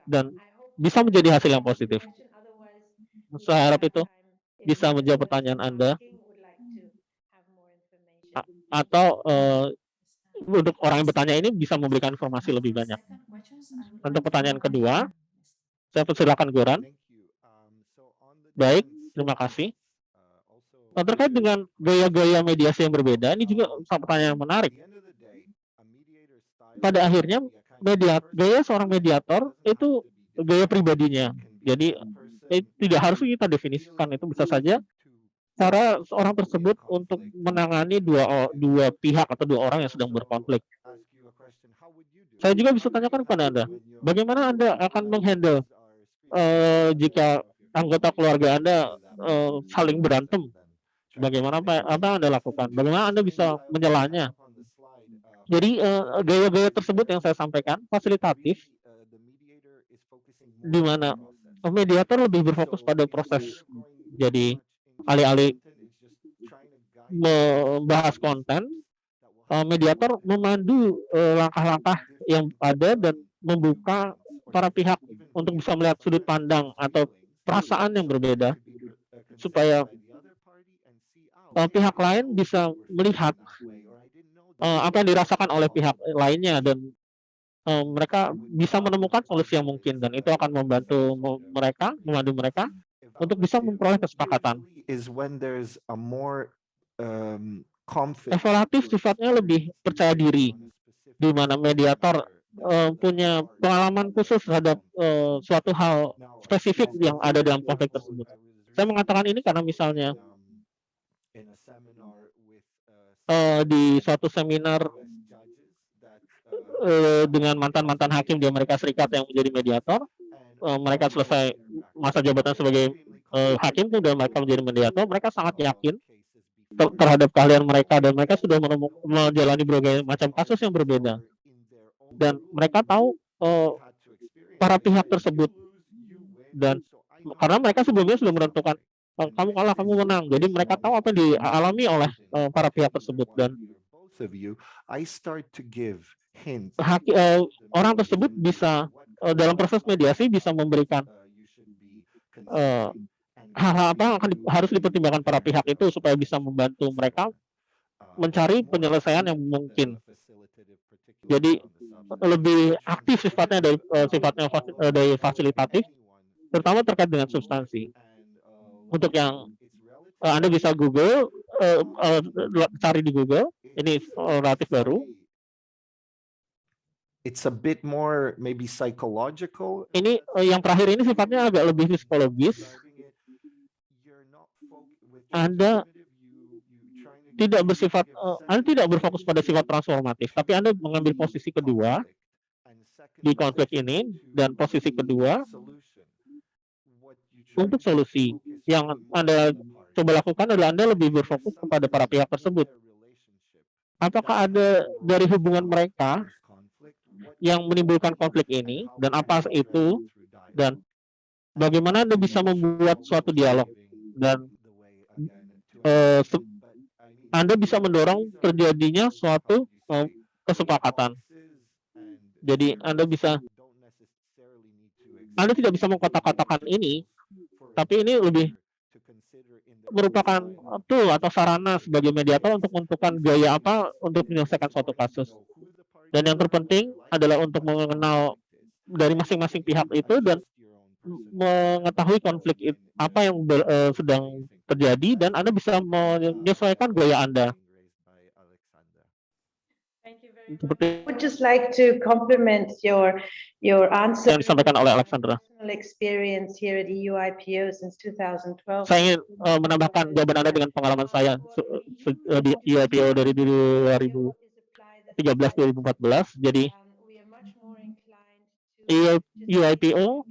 dan bisa menjadi hasil yang positif. Saya harap itu bisa menjawab pertanyaan Anda. Atau untuk orang yang bertanya ini bisa memberikan informasi lebih banyak. Untuk pertanyaan kedua, saya persilakan Goran. Baik, terima kasih. Terkait dengan gaya-gaya mediasi yang berbeda, ini juga pertanyaan yang menarik. Pada akhirnya, gaya seorang mediator itu gaya pribadinya. Jadi tidak harus kita definisikan, itu bisa saja cara seorang tersebut untuk menangani dua pihak atau dua orang yang sedang berkonflik. Saya juga bisa tanyakan kepada Anda, bagaimana Anda akan menghandle jika anggota keluarga Anda saling berantem? Bagaimana apa yang Anda lakukan? Bagaimana Anda bisa menyelanya? Jadi gaya-gaya tersebut yang saya sampaikan fasilitatif, di mana mediator lebih berfokus pada proses. Jadi alih-alih membahas konten, mediator memandu langkah-langkah yang ada dan membuka para pihak untuk bisa melihat sudut pandang atau perasaan yang berbeda, supaya pihak lain bisa melihat apa yang dirasakan oleh pihak lainnya, dan mereka bisa menemukan solusi yang mungkin, dan itu akan memandu mereka untuk bisa memperoleh kesepakatan. Evaluatif sifatnya lebih percaya diri, di mana mediator punya pengalaman khusus terhadap suatu hal spesifik yang ada dalam konflik tersebut. Saya mengatakan ini karena misalnya di suatu seminar dengan mantan-mantan hakim di Amerika Serikat yang menjadi mediator, mereka selesai masa jabatan sebagai hakim, kemudian mereka menjadi mediator, mereka sangat yakin terhadap keahlian mereka, dan mereka sudah menjalani berbagai macam kasus yang berbeda, dan mereka tahu para pihak tersebut, dan karena mereka sebelumnya sudah menentukan kamu kalah, kamu menang, jadi mereka tahu apa yang dialami oleh para pihak tersebut, dan orang tersebut bisa dalam proses mediasi bisa memberikan hal-hal apa yang harus dipertimbangkan para pihak itu supaya bisa membantu mereka mencari penyelesaian yang mungkin. Jadi lebih aktif sifatnya dari fasilitatif, terutama terkait dengan substansi. Untuk yang Anda bisa Google, cari di Google, ini relatif baru. It's a bit more maybe psychological. Ini yang terakhir ini sifatnya agak lebih psikologis. Anda tidak bersifat, Anda tidak berfokus pada sifat transformatif, tapi Anda mengambil posisi kedua di konflik ini, dan posisi kedua untuk solusi. Yang Anda coba lakukan adalah Anda lebih berfokus kepada para pihak tersebut. Apakah ada dari hubungan mereka yang menimbulkan konflik ini, dan apa itu, dan bagaimana Anda bisa membuat suatu dialog, dan Anda bisa mendorong terjadinya suatu kesepakatan. Jadi Anda tidak bisa mengkotak-kotakan ini, tapi ini lebih merupakan tool atau sarana sebagai mediator untuk menentukan gaya apa untuk menyelesaikan suatu kasus. Dan yang terpenting adalah untuk mengenal dari masing-masing pihak itu dan mengetahui konflik apa yang sedang terjadi, dan Anda bisa menyesuaikan gaya Anda. Seperti I would just like to compliment your answer. yang disampaikan oleh Alexandra. Personal experience here at EUIPO since 2012. Saya ingin menambahkan jawaban Anda dengan pengalaman saya di EUIPO dari 2013-2014. Jadi EUIPO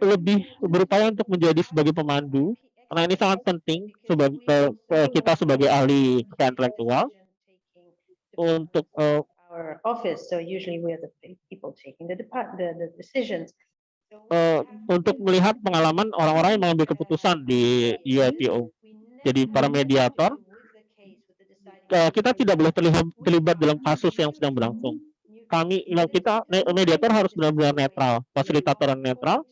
lebih berupaya untuk menjadi sebagai pemandu, karena ini sangat penting sebagai kita sebagai ahli kekayaan intelektual untuk our office, so usually we are the people taking the decisions. Untuk melihat pengalaman orang-orang yang mengambil keputusan di EUIPO. Jadi para mediator, kita tidak boleh terlibat dalam kasus yang sedang berlangsung. Kita mediator harus benar-benar netral, fasilitator yang netral.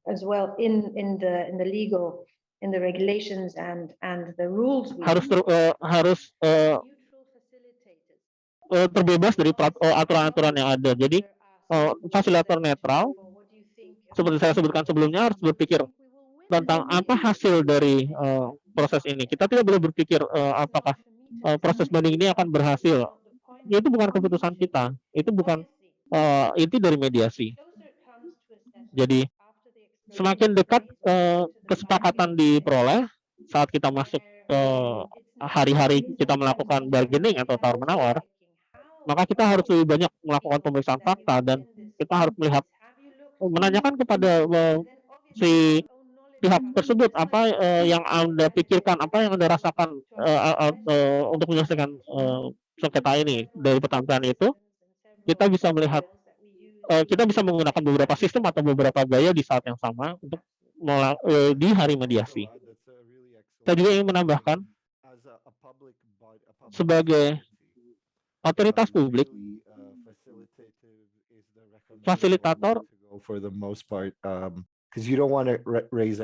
As well in the legal, in the regulations and the rules. Harus terbebas dari aturan-aturan yang ada. Jadi fasilitator netral, seperti saya sebutkan sebelumnya, harus berpikir tentang apa hasil dari proses ini. Kita tidak boleh berpikir apakah proses banding ini akan berhasil. Itu bukan keputusan kita. Itu bukan inti dari mediasi. Jadi semakin dekat kesepakatan diperoleh saat kita masuk hari-hari kita melakukan bargaining atau tawar-menawar, maka kita harus lebih banyak melakukan pemeriksaan fakta, dan kita harus menanyakan kepada si pihak tersebut apa yang Anda pikirkan, apa yang Anda rasakan untuk menyelesaikan sengketa ini. Dari pertanyaan itu, kita bisa melihat, kita bisa menggunakan beberapa sistem atau beberapa gaya di saat yang sama untuk di hari mediasi. Saya juga ingin menambahkan, sebagai otoritas publik, fasilitator,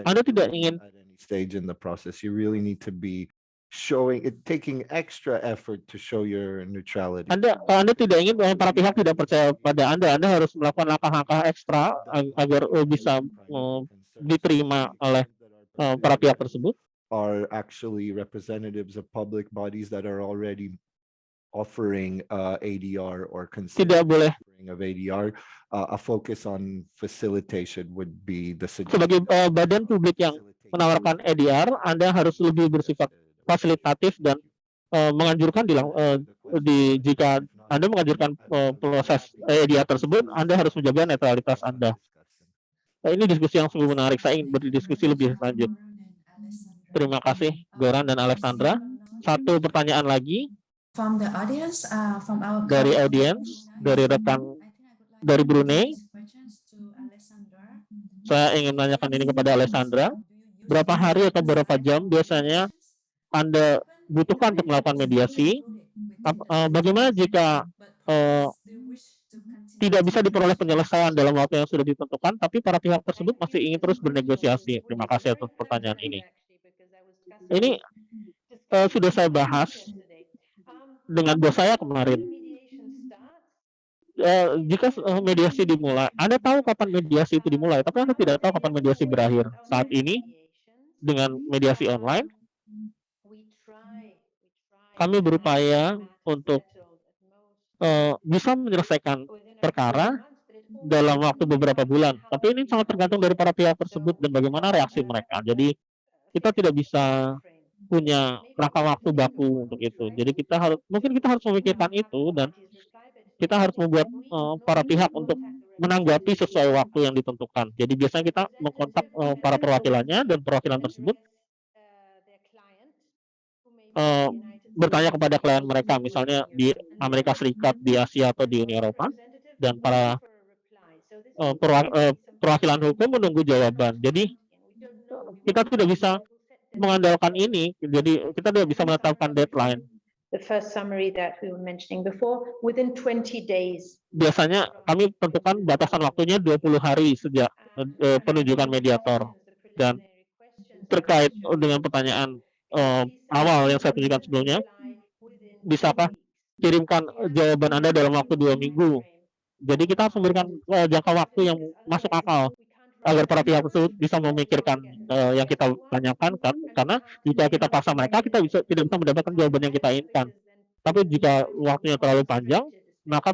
Anda tidak ingin stage in the process. You really need to be taking extra effort to show your neutrality. Anda tidak ingin para pihak tidak percaya pada Anda. Anda harus melakukan langkah-langkah ekstra agar bisa diterima oleh para pihak tersebut. Are actually representatives of public bodies that are already offering ADR or considering of ADR. A focus on facilitation would be the suggestion. Sebagai badan publik yang menawarkan ADR, Anda harus lebih bersifat fasilitatif dan menganjurkan jika Anda menganjurkan proses ADR tersebut, Anda harus menjaga netralitas Anda. Ini diskusi yang sungguh menarik. Saya ingin berdiskusi lebih lanjut. Terima kasih, Goran dan Alexandra. Satu pertanyaan lagi dari audiens, dari rekan dari Brunei. Saya ingin menanyakan ini kepada Alexandra. Berapa hari atau berapa jam biasanya Anda butuhkan untuk melakukan mediasi? Bagaimana jika tidak bisa diperoleh penyelesaian dalam waktu yang sudah ditentukan, tapi para pihak tersebut masih ingin terus bernegosiasi? Terima kasih atas pertanyaan ini. Ini sudah saya bahas dengan bos saya kemarin. Jika mediasi dimulai, Anda tahu kapan mediasi itu dimulai, tapi Anda tidak tahu kapan mediasi berakhir. Saat ini, dengan mediasi online, kami berupaya untuk bisa menyelesaikan perkara dalam waktu beberapa bulan. Tapi ini sangat tergantung dari para pihak tersebut dan bagaimana reaksi mereka. Jadi kita tidak bisa punya rangka waktu baku untuk itu. Jadi mungkin kita harus memikirkan itu dan kita harus membuat para pihak untuk menanggapi sesuai waktu yang ditentukan. Jadi biasanya kita mengkontak para perwakilannya dan perwakilan tersebut eh, bertanya kepada klien mereka, misalnya di Amerika Serikat, di Asia atau di Uni Eropa, dan para perwakilan hukum menunggu jawaban. Jadi kita tidak bisa mengandalkan ini, jadi kita tidak bisa menetapkan deadline. The first summary that we were mentioning before, within 20 days. Biasanya kami tentukan batasan waktunya 20 hari sejak penunjukan mediator. Dan terkait dengan pertanyaan awal yang saya tunjukkan sebelumnya, bisakah kirimkan jawaban Anda dalam waktu 2 minggu? Jadi kita harus memberikan jangka waktu yang masuk akal agar para pihak tersebut bisa memikirkan yang kita tanyakan, karena jika kita paksa mereka, kita tidak bisa mendapatkan jawaban yang kita inginkan. Tapi jika waktunya terlalu panjang, maka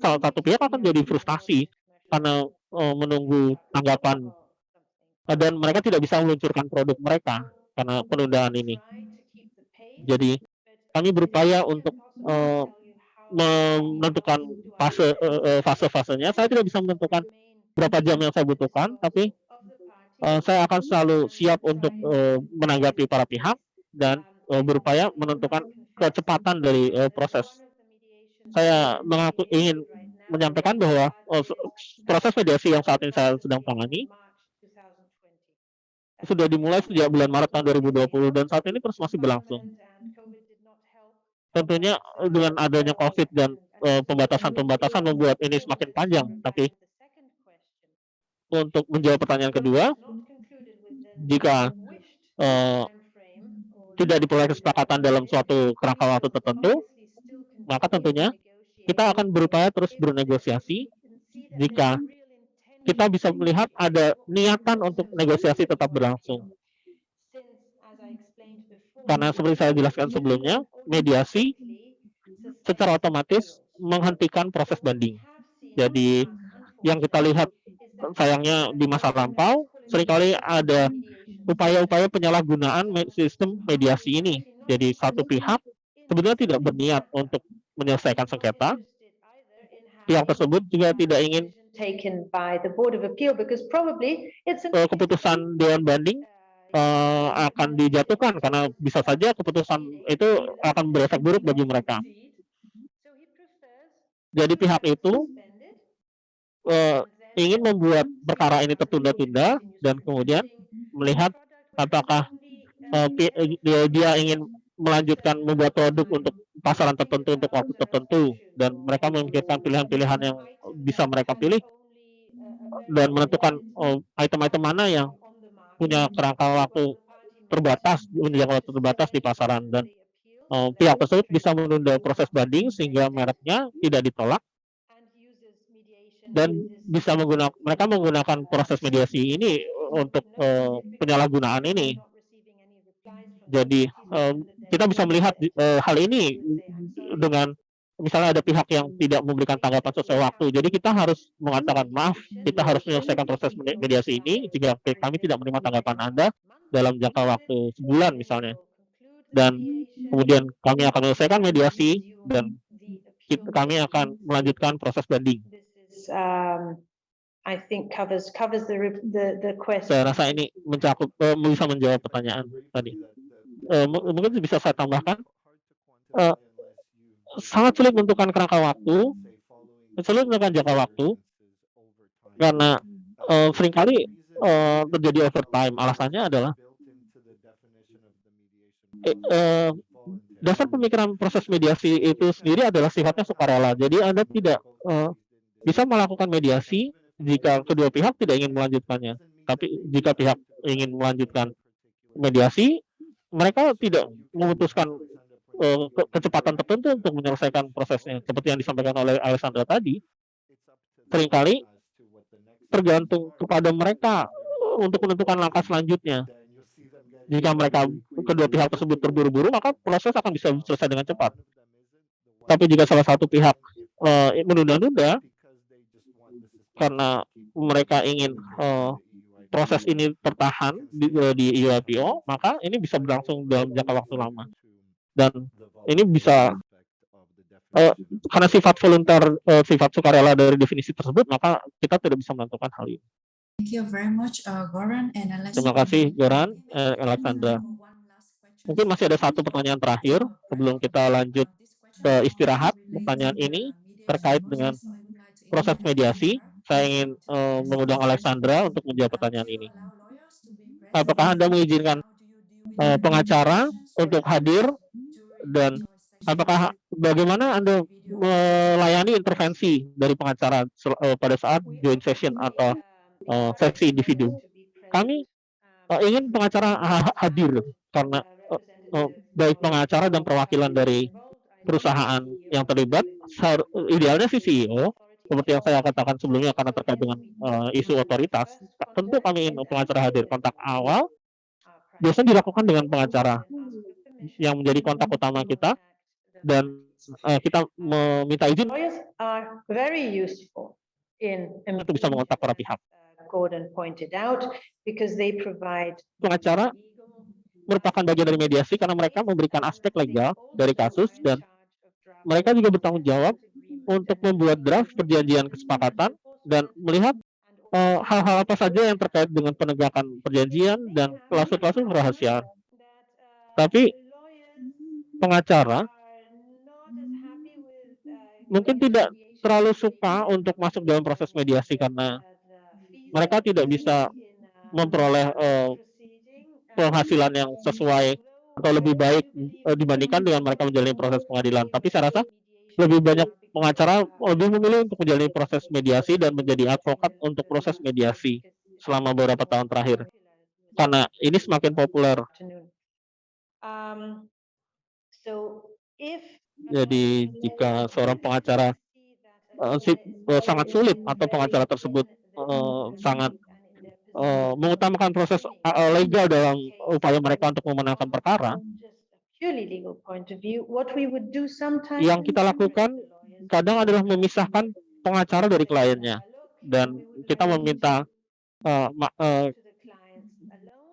salah satu pihak akan jadi frustasi karena menunggu tanggapan, dan mereka tidak bisa meluncurkan produk mereka karena penundaan ini. Jadi kami berupaya untuk menentukan fase-fasenya. Saya tidak bisa menentukan berapa jam yang saya butuhkan, tapi saya akan selalu siap untuk menanggapi para pihak dan berupaya menentukan kecepatan dari proses. Saya ingin menyampaikan bahwa proses mediasi yang saat ini saya sedang tangani sudah dimulai sejak bulan Maret tahun 2020 dan saat ini terus masih berlangsung. Tentunya dengan adanya COVID dan pembatasan-pembatasan membuat ini semakin panjang, tapi untuk menjawab pertanyaan kedua, jika tidak diperoleh kesepakatan dalam suatu kerangka waktu tertentu, maka tentunya kita akan berupaya terus bernegosiasi. Jika kita bisa melihat ada niatan untuk negosiasi tetap berlangsung. Karena seperti saya jelaskan sebelumnya, mediasi secara otomatis menghentikan proses banding. Jadi yang kita lihat sayangnya di masa lampau, seringkali ada upaya-upaya penyalahgunaan sistem mediasi ini. Jadi satu pihak sebetulnya tidak berniat untuk menyelesaikan sengketa. Pihak tersebut juga tidak ingin keputusan Dewan Banding akan dijatuhkan karena bisa saja keputusan itu akan berefek buruk bagi mereka. Jadi pihak itu ingin membuat perkara ini tertunda-tunda dan kemudian melihat apakah dia ingin melanjutkan membuat produk untuk pasaran tertentu untuk waktu tertentu, dan mereka memikirkan pilihan-pilihan yang bisa mereka pilih dan menentukan item-item mana yang punya kerangka waktu terbatas, di pasaran, dan pihak tersebut bisa menunda proses banding sehingga mereknya tidak ditolak dan bisa mereka menggunakan proses mediasi ini untuk penyalahgunaan ini. Jadi kita bisa melihat hal ini dengan misalnya ada pihak yang tidak memberikan tanggapan sesuai waktu. Jadi kita harus mengatakan maaf, kita harus menyelesaikan proses mediasi ini jika kami tidak menerima tanggapan Anda dalam jangka waktu sebulan misalnya. Dan kemudian kami akan menyelesaikan mediasi dan kami akan melanjutkan proses banding. I think covers the question. Saya rasa ini mencakup bisa menjawab pertanyaan tadi. Mungkin bisa saya tambahkan, sangat sulit menentukan kerangka waktu, sulit menentukan jangka waktu, karena seringkali terjadi overtime. Alasannya adalah dasar pemikiran proses mediasi itu sendiri adalah sifatnya sukarela. Jadi Anda tidak bisa melakukan mediasi jika kedua pihak tidak ingin melanjutkannya. Tapi jika pihak ingin melanjutkan mediasi, mereka tidak memutuskan kecepatan tertentu untuk menyelesaikan prosesnya. Seperti yang disampaikan oleh Alessandra tadi, seringkali tergantung kepada mereka untuk menentukan langkah selanjutnya. Jika kedua pihak tersebut terburu-buru, maka proses akan bisa selesai dengan cepat. Tapi jika salah satu pihak menunda-nunda karena mereka ingin proses ini tertahan di EUIPO, maka ini bisa berlangsung dalam jangka waktu lama. Dan ini bisa karena sifat volunteer, sifat sukarela dari definisi tersebut, maka kita tidak bisa menentukan hal ini. Thank you very much, Goran and Alexandra. Terima kasih, Goran, Alexandra. Mungkin masih ada satu pertanyaan terakhir sebelum kita lanjut ke istirahat. Pertanyaan ini terkait dengan proses mediasi. Saya ingin mengundang Alexandra untuk menjawab pertanyaan ini. Apakah Anda mengizinkan pengacara untuk hadir, dan apakah bagaimana Anda melayani intervensi dari pengacara pada saat joint session atau sesi individu? Kami ingin pengacara hadir karena baik pengacara dan perwakilan dari perusahaan yang terlibat, idealnya sih CEO, seperti yang saya katakan sebelumnya, karena terkait dengan isu otoritas, tentu kami ingin pengacara hadir. Kontak awal biasanya dilakukan dengan pengacara yang menjadi kontak utama kita, dan kita meminta izin Lawyers are very useful untuk bisa mengontak para pihak. Gordon pointed out, because they provide Pengacara merupakan bagian dari mediasi karena mereka memberikan aspek legal dari kasus, dan mereka juga bertanggung jawab untuk membuat draft perjanjian kesepakatan dan melihat hal-hal apa saja yang terkait dengan penegakan perjanjian dan klausul-klausul kerahasiaan. Tapi pengacara mungkin tidak terlalu suka untuk masuk dalam proses mediasi karena mereka tidak bisa memperoleh penghasilan yang sesuai atau lebih baik dibandingkan dengan mereka menjalani proses pengadilan. Tapi saya rasa lebih banyak pengacara lebih memilih untuk menjalani proses mediasi dan menjadi advokat untuk proses mediasi selama beberapa tahun terakhir, karena ini semakin populer. Jadi jika seorang pengacara sangat sulit atau pengacara tersebut sangat mengutamakan proses legal dalam upaya mereka untuk memenangkan perkara, yang kita lakukan kadang adalah memisahkan pengacara dari kliennya, dan kita meminta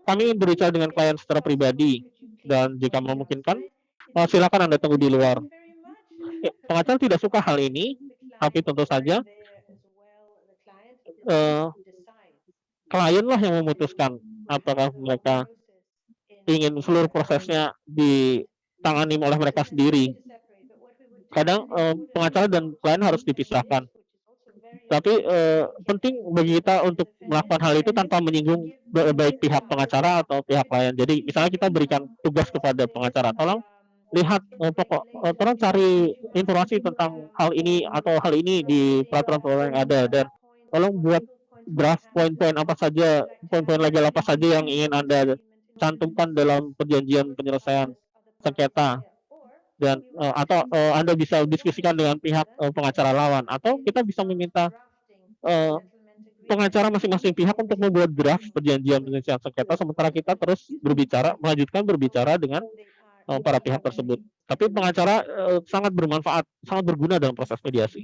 kami ingin berbicara dengan klien secara pribadi, dan jika memungkinkan silakan Anda tunggu di luar. Pengacara tidak suka hal ini, tapi tentu saja klienlah yang memutuskan apakah mereka ingin seluruh prosesnya ditangani oleh mereka sendiri. Kadang pengacara dan klien harus dipisahkan. Tapi penting bagi kita untuk melakukan hal itu tanpa menyinggung baik pihak pengacara atau pihak klien. Jadi misalnya kita berikan tugas kepada pengacara, tolong lihat tolong cari informasi tentang hal ini atau hal ini di peraturan-peraturan yang ada, dan tolong buat draft poin-poin apa saja, poin-poin legal apa saja yang ingin Anda cantumkan dalam perjanjian penyelesaian sengketa, dan atau Anda bisa diskusikan dengan pihak pengacara lawan, atau kita bisa meminta pengacara masing-masing pihak untuk membuat draft perjanjian penyelesaian sengketa, sementara kita terus melanjutkan berbicara dengan para pihak tersebut. Tapi pengacara sangat bermanfaat, sangat berguna dalam proses mediasi.